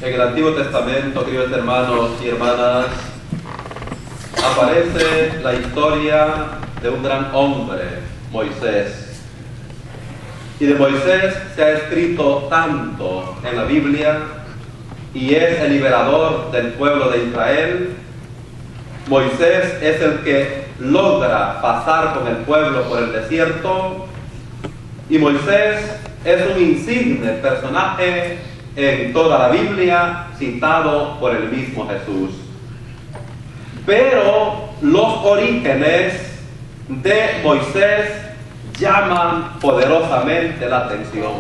En el Antiguo Testamento, queridos hermanos y hermanas, aparece la historia de un gran hombre, Moisés. Y de Moisés se ha escrito tanto en la Biblia, y es el liberador del pueblo de Israel. Moisés es el que logra pasar con el pueblo por el desierto, y Moisés es un insigne personaje en toda la Biblia, citado por el mismo Jesús. Pero los orígenes de Moisés llaman poderosamente la atención.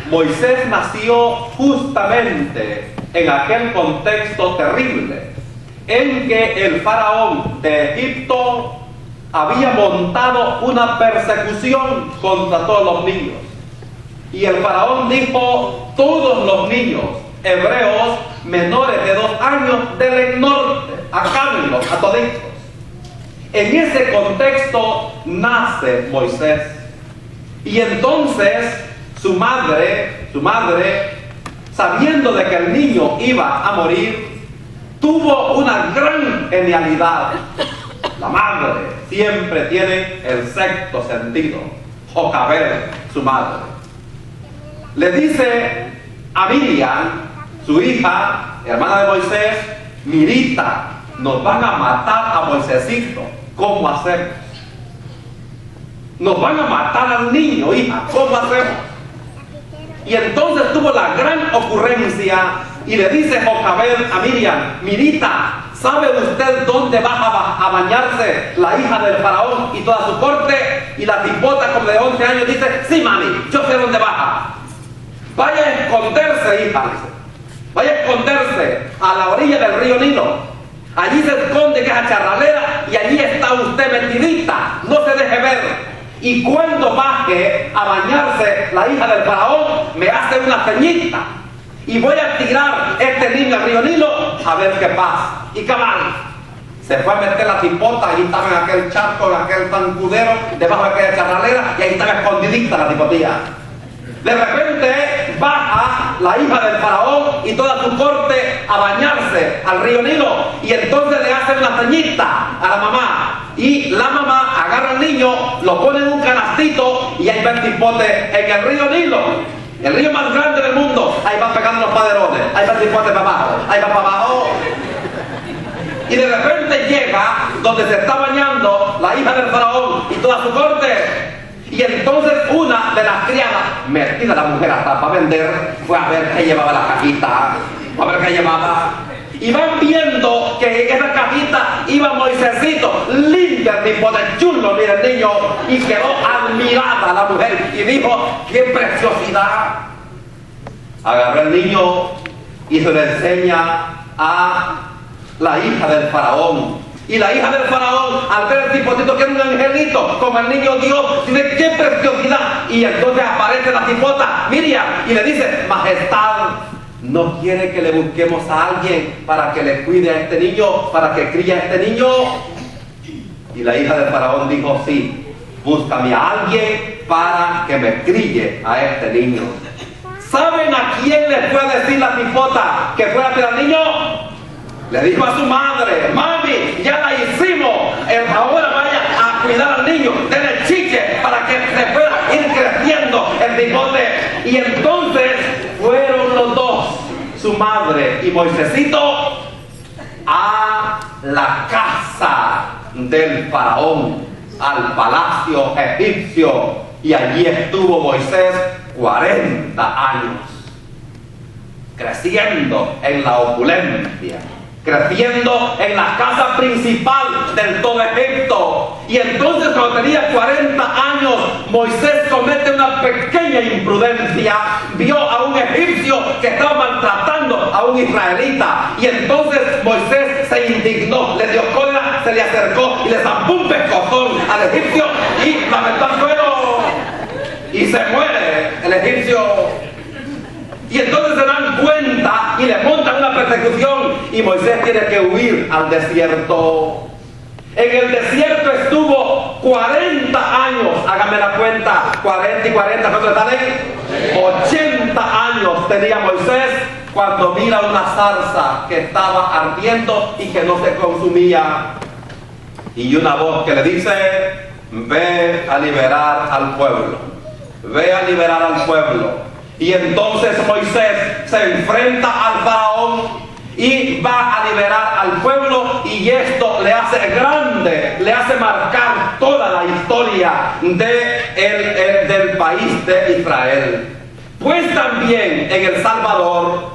Moisés nació justamente en aquel contexto terrible en que el faraón de Egipto había montado una persecución contra todos los niños. Y el faraón dijo: todos los niños hebreos menores de 2 años del norte, acábenlos a toditos. En ese contexto nace Moisés. Y entonces su madre, sabiendo de que el niño iba a morir, tuvo una gran genialidad. La madre siempre tiene el sexto sentido. Jocabed, su madre, le dice a Miriam, su hija, hermana de Moisés: Mirita, nos van a matar a Moisésito, ¿cómo hacemos? Nos van a matar al niño, hija, ¿cómo hacemos? Y entonces tuvo la gran ocurrencia y le dice Jocabed a Miriam: Mirita, ¿sabe usted dónde va a bañarse la hija del faraón y toda su corte? Y la tipota, como de 11 años, dice: sí, mami, yo sé dónde baja. Vaya a esconderse, hija, dice. Vaya a esconderse a la orilla del río Nilo. Allí se esconde, que es la charralera, y allí está usted metidita, no se deje ver. Y cuando baje a bañarse la hija del faraón, me hace una ceñita. Y voy a tirar este niño al río Nilo a ver qué pasa. Y cabal, se fue a meter la tipota, allí estaba en aquel charco, en aquel zancudero, debajo de aquella charralera, y ahí estaba escondidita la tipotilla. De repente baja la hija del faraón y toda su corte a bañarse al río Nilo, y entonces le hacen una ceñita a la mamá, y la mamá agarra al niño, lo pone en un canastito, y ahí va el tipote en el río Nilo, el río más grande del mundo. Ahí va pegando los paderones, ahí va el tipote para abajo, ahí va para abajo. Y de repente llega donde se está bañando la hija del faraón y toda su corte. Y entonces una de las criadas, metida la mujer hasta para vender, fue a ver qué llevaba la cajita, a ver qué llevaba. Y van viendo que en esa cajita iba Moisésito, limpia el tipo de chulo, mira el niño, y quedó admirada la mujer y dijo: ¡qué preciosidad! Agarró el niño y se le enseña a la hija del faraón. Y la hija del faraón, al ver el tipotito que era un angelito, como el niño Dios, dice: ¡qué preciosidad! Y entonces aparece la tipota, Miriam, y le dice: Majestad, ¿no quiere que le busquemos a alguien para que le cuide a este niño, para que críe a este niño? Y la hija del faraón dijo: sí, búscame a alguien para que me críe a este niño. ¿Saben a quién le fue a decir la tipota que fuera a tener al niño? Le dijo a su madre: mami, ya la hicimos, ahora vaya a cuidar al niño, denle chiche para que se pueda ir creciendo el bigote. Y entonces fueron los dos, su madre y Moisésito, a la casa del faraón, al palacio egipcio, y allí estuvo Moisés 40 años, creciendo en la opulencia, creciendo en la casa principal del todo Egipto. Y entonces, cuando tenía 40 años, Moisés comete una pequeña imprudencia. Vio a un egipcio que estaba maltratando a un israelita, y entonces Moisés se indignó, le dio cólera, se le acercó y le zampó un pescozón al egipcio y la aventó al suelo, y se muere el egipcio. Y entonces se dan cuenta y le montan una persecución, y Moisés tiene que huir al desierto. En el desierto estuvo 40 años, háganme la cuenta, 40 y 40, ¿cuánto salen? 80 años tenía Moisés cuando mira una zarza que estaba ardiendo y que no se consumía, y una voz que le dice: ve a liberar al pueblo, ve a liberar al pueblo. Y entonces Moisés se enfrenta al faraón y va a liberar al pueblo, y esto le hace grande, le hace marcar toda la historia del país de Israel. Pues también en El Salvador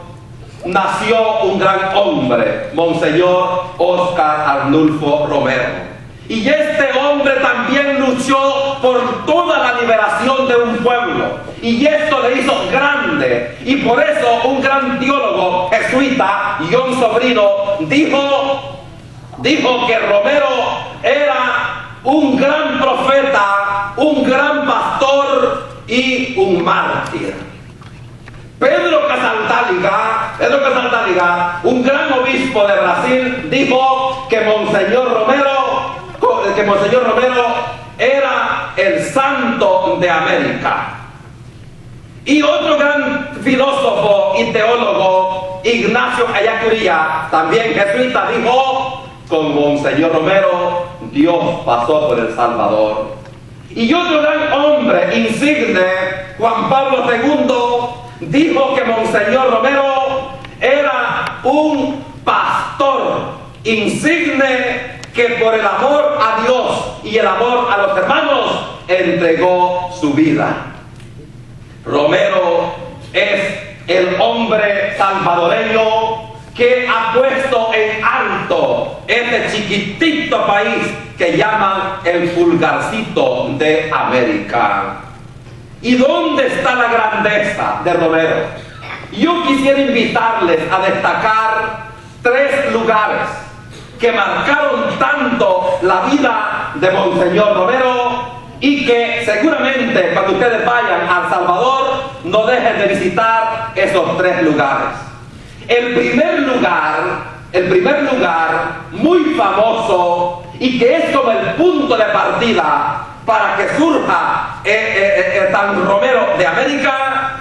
nació un gran hombre, Monseñor Óscar Arnulfo Romero. Y este hombre también luchó por toda la liberación de un pueblo. Y esto le hizo grande. Y por eso un gran teólogo jesuita, John Sobrino, dijo que Romero era un gran profeta, un gran pastor y un mártir. Pedro Casaldáliga, un gran obispo de Brasil, dijo que Monseñor Romero era el santo de América. Y otro gran filósofo y teólogo, Ignacio Ayacuría, también jesuita, dijo: con Monseñor Romero Dios pasó por El Salvador. Y otro gran hombre insigne, Juan Pablo II, dijo que Monseñor Romero era un pastor insigne que por el amor a Dios y el amor a los hermanos entregó su vida. Romero es el hombre salvadoreño que ha puesto en alto este chiquitito país que llaman el pulgarcito de América. ¿Y dónde está la grandeza de Romero? Yo quisiera invitarles a destacar 3 lugares que marcaron tanto la vida de Monseñor Romero, y que seguramente cuando ustedes vayan a El Salvador no dejen de visitar esos 3 lugares. El primer lugar muy famoso y que es como el punto de partida para que surja San Romero de América,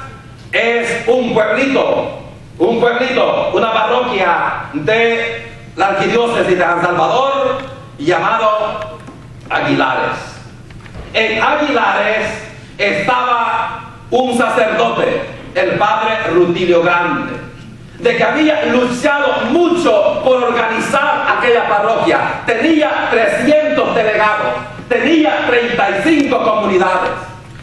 es un pueblito, una parroquia de la arquidiócesis de San Salvador llamado Aguilares. En Aguilares estaba un sacerdote, el padre Rutilio Grande, de que había luchado mucho por organizar aquella parroquia. Tenía 300 delegados, tenía 35 comunidades.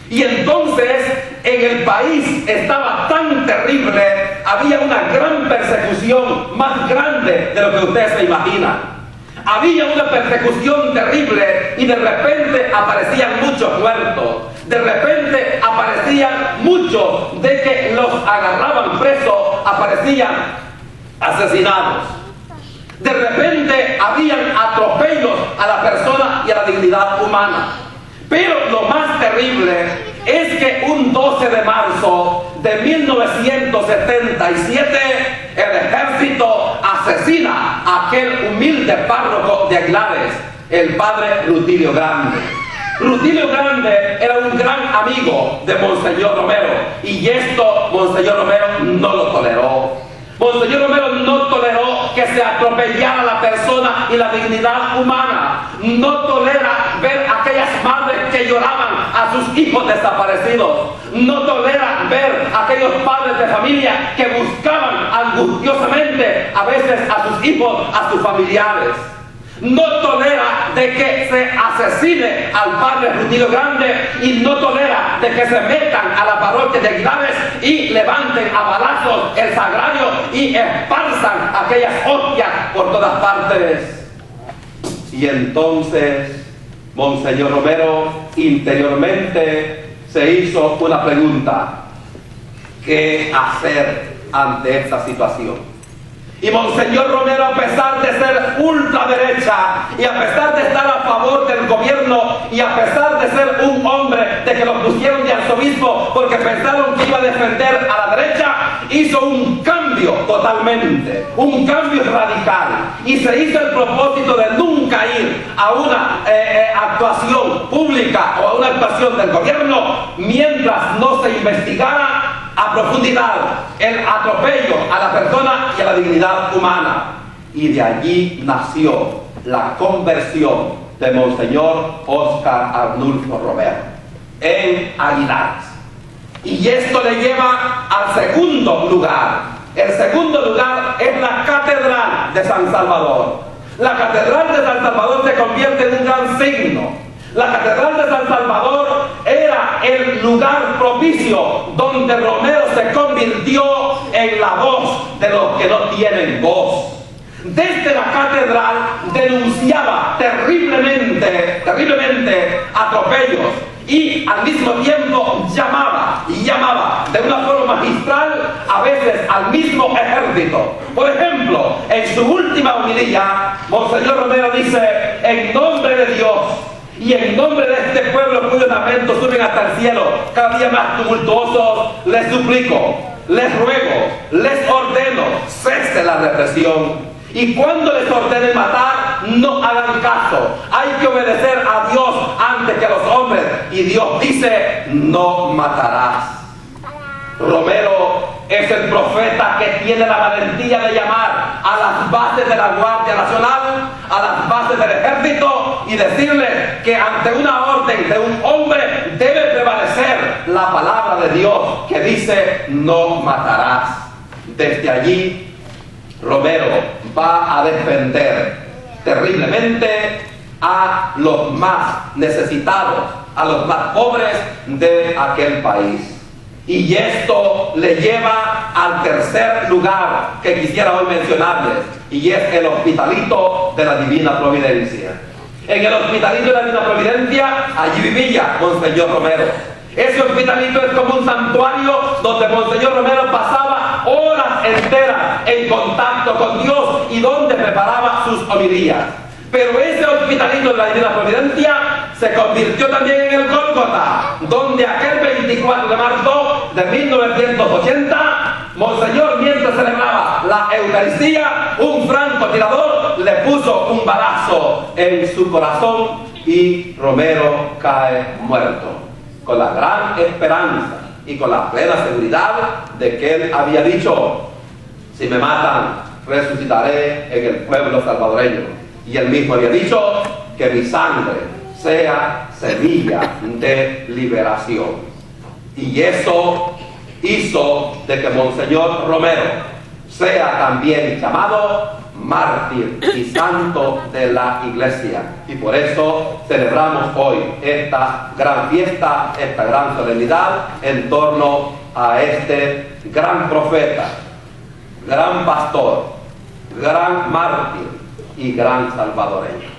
Y entonces en el país estaba tan terrible, había una gran persecución, más grande de lo que ustedes se imaginan. Había una persecución terrible y de repente aparecían muchos muertos. De repente aparecían muchos de que los agarraban presos, aparecían asesinados. De repente habían atropellos a la persona y a la dignidad humana. Pero lo más terrible es que un 12 de marzo de 1977 el ejército asesina a aquel humilde párroco de Aguilares, el padre Rutilio Grande. Rutilio Grande era un gran amigo de Monseñor Romero, y esto Monseñor Romero no lo toleró. Monseñor Romero no toleró que se atropellara la persona y la dignidad humana. No tolera ver a aquellas madres que lloraban a sus hijos desaparecidos. No tolera ver a aquellos padres de familia que buscaban angustiosamente a veces a sus hijos, a sus familiares. No tolera de que se asesine al padre Rutilio Grande, y no tolera de que se metan a la parroquia de Aguilares y levanten a balazos el sagrario y esparzan aquellas hostias por todas partes. Y entonces Monseñor Romero interiormente se hizo una pregunta: ¿qué hacer ante esta situación? Y Monseñor Romero, a pesar de ser ultraderecha y a pesar de estar a favor del gobierno y a pesar de ser un hombre de que lo pusieron de arzobispo porque pensaron que iba a defender a la derecha, hizo un cambio totalmente, un cambio radical, y se hizo el propósito de nunca ir a una actuación pública o a una actuación del gobierno mientras no se investigara a profundidad el atropello a la persona y a la dignidad humana. Y de allí nació la conversión de Monseñor Óscar Arnulfo Romero en Aguilares. Y esto le lleva al segundo lugar. El segundo lugar es la Catedral de San Salvador. La Catedral de San Salvador se convierte en un gran signo. La Catedral de San Salvador era el lugar propicio donde Romero se convirtió en la voz de los que no tienen voz. Desde la catedral denunciaba terriblemente atropellos y al mismo tiempo llamaba de una forma magistral a veces al mismo ejército. Por ejemplo, en su última homilía, Monseñor Romero dice: en nombre de Dios y en nombre de este pueblo cuyos lamentos suben hasta el cielo, cada día más tumultuosos, les suplico, les ruego, les ordeno, cese la represión. Y cuando les ordenen matar, no hagan caso. Hay que obedecer a Dios antes que a los hombres. Y Dios dice: no matarás. Romero es el profeta que tiene la valentía de llamar a las bases de la Guardia Nacional, a las bases del ejército, y decirles que ante una orden de un hombre debe prevalecer la palabra de Dios que dice: no matarás. Desde allí Romero va a defender terriblemente a los más necesitados, a los más pobres de aquel país. Y esto le lleva al tercer lugar que quisiera hoy mencionarles, y es el Hospitalito de la Divina Providencia. En el Hospitalito de la Divina Providencia, allí vivía Monseñor Romero. Ese hospitalito es como un santuario donde Monseñor Romero pasaba horas enteras en contacto con Dios y donde preparaba sus homilías. Pero ese hospitalito de la Divina Providencia se convirtió también en el Gólgota, donde aquel 24 de marzo de 1980, Monseñor, mientras celebraba la Eucaristía, un francotirador le puso un balazo en su corazón y Romero cae muerto, con la gran esperanza y con la plena seguridad de que él había dicho: si me matan, resucitaré en el pueblo salvadoreño. Y él mismo había dicho: que mi sangre sea semilla de liberación. Y eso hizo de que Monseñor Romero sea también llamado mártir y santo de la Iglesia. Y por eso celebramos hoy esta gran fiesta, esta gran solemnidad en torno a este gran profeta, gran pastor, gran mártir y gran salvadoreño.